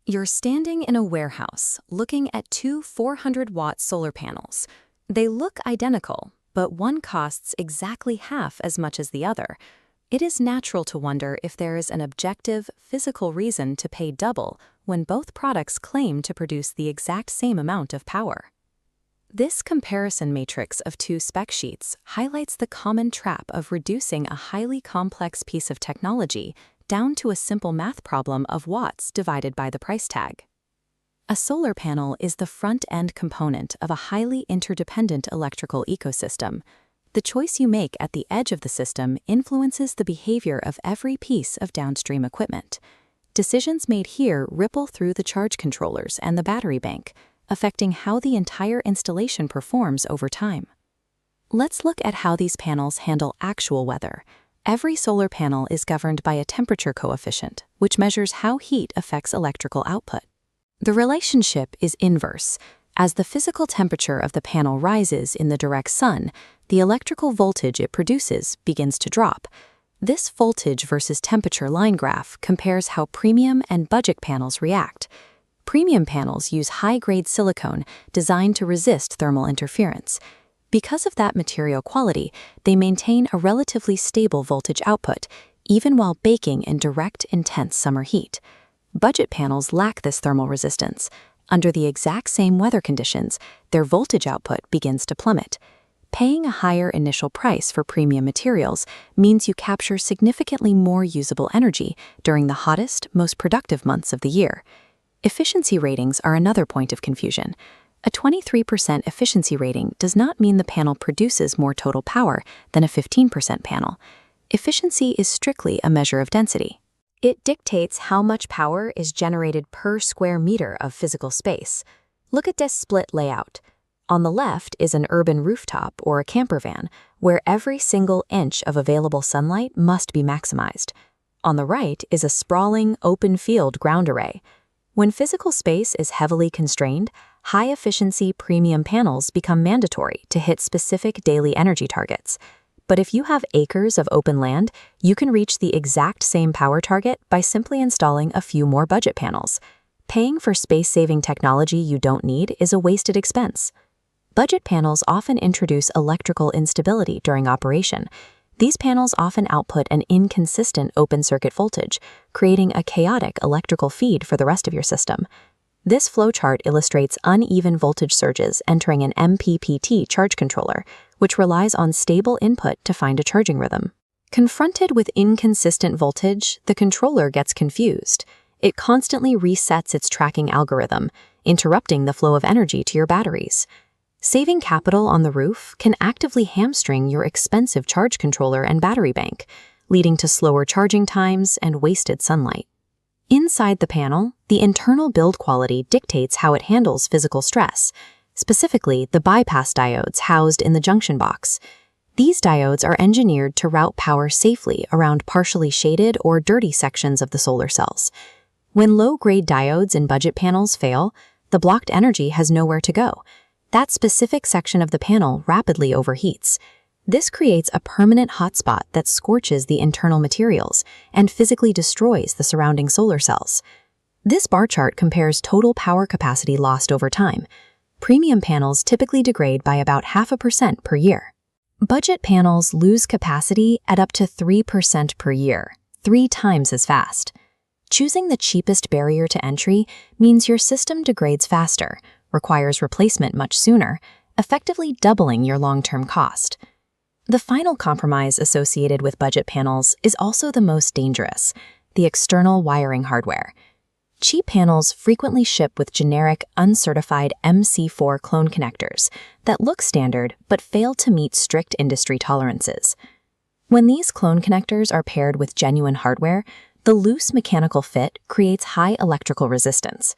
You're standing in a warehouse looking at two 400-watt solar panels. They look identical, but one costs exactly half as much as the other. It is natural to wonder if there is an objective, physical reason to pay double when both products claim to produce the exact same amount of power. This comparison matrix of two spec sheets highlights the common trap of reducing a highly complex piece of technology down to a simple math problem of watts divided by the price tag. A solar panel is the front-end component of a highly interdependent electrical ecosystem. The choice you make at the edge of the system influences the behavior of every piece of downstream equipment. Decisions made here ripple through the charge controllers and the battery bank, affecting how the entire installation performs over time. Let's look at how these panels handle actual weather. Every solar panel is governed by a temperature coefficient, which measures how heat affects electrical output. The relationship is inverse. As the physical temperature of the panel rises in the direct sun, the electrical voltage it produces begins to drop. This voltage versus temperature line graph compares how premium and budget panels react. Premium panels use high-grade silicone designed to resist thermal interference. Because of that material quality, they maintain a relatively stable voltage output, even while baking in direct, intense summer heat. Budget panels lack this thermal resistance. Under the exact same weather conditions, their voltage output begins to plummet. Paying a higher initial price for premium materials means you capture significantly more usable energy during the hottest, most productive months of the year. Efficiency ratings are another point of confusion. A 23% efficiency rating does not mean the panel produces more total power than a 15% panel. Efficiency is strictly a measure of density. It dictates how much power is generated per square meter of physical space. Look at this split layout. On the left is an urban rooftop or a camper van, where every single inch of available sunlight must be maximized. On the right is a sprawling, open-field ground array. When physical space is heavily constrained, high-efficiency premium panels become mandatory to hit specific daily energy targets. But if you have acres of open land, you can reach the exact same power target by simply installing a few more budget panels. Paying for space-saving technology you don't need is a wasted expense. Budget panels often introduce electrical instability during operation. These panels often output an inconsistent open-circuit voltage, creating a chaotic electrical feed for the rest of your system. This flowchart illustrates uneven voltage surges entering an MPPT charge controller, which relies on stable input to find a charging rhythm. Confronted with inconsistent voltage, the controller gets confused. It constantly resets its tracking algorithm, interrupting the flow of energy to your batteries. Saving capital on the roof can actively hamstring your expensive charge controller and battery bank, leading to slower charging times and wasted sunlight. Inside the panel, the internal build quality dictates how it handles physical stress, specifically the bypass diodes housed in the junction box. These diodes are engineered to route power safely around partially shaded or dirty sections of the solar cells. When low-grade diodes in budget panels fail, the blocked energy has nowhere to go. That specific section of the panel rapidly overheats. This creates a permanent hotspot that scorches the internal materials and physically destroys the surrounding solar cells. This bar chart compares total power capacity lost over time. Premium panels typically degrade by about 0.5% per year. Budget panels lose capacity at up to 3% per year, 3 times as fast. Choosing the cheapest barrier to entry means your system degrades faster, requires replacement much sooner, effectively doubling your long-term cost. The final compromise associated with budget panels is also the most dangerous: the external wiring hardware. Cheap panels frequently ship with generic, uncertified MC4 clone connectors that look standard but fail to meet strict industry tolerances. When these clone connectors are paired with genuine hardware, the loose mechanical fit creates high electrical resistance.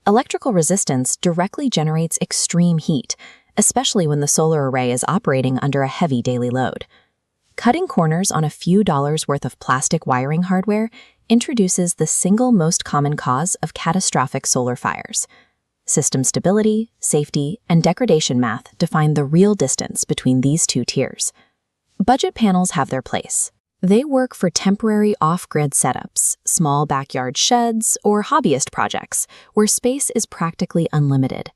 Electrical resistance directly generates extreme heat, especially when the solar array is operating under a heavy daily load. Cutting corners on a few dollars worth of plastic wiring hardware introduces the single most common cause of catastrophic solar fires. System stability, safety, and degradation math define the real distance between these two tiers. Budget panels have their place. They work for temporary off-grid setups, small backyard sheds, or hobbyist projects where space is practically unlimited.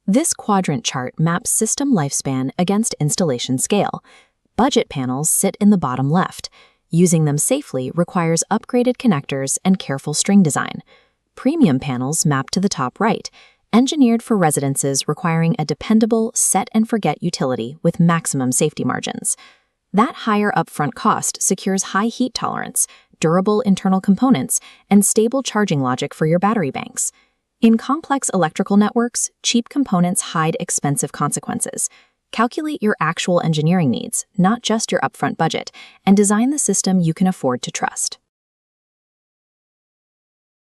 This quadrant chart maps system lifespan against installation scale. Budget panels sit in the bottom left. Using them safely requires upgraded connectors and careful string design. Premium panels map to the top right, engineered for residences requiring a dependable set-and-forget utility with maximum safety margins. That higher upfront cost secures high heat tolerance, durable internal components, and stable charging logic for your battery banks. In complex electrical networks, cheap components hide expensive consequences. Calculate your actual engineering needs, not just your upfront budget, and design the system you can afford to trust.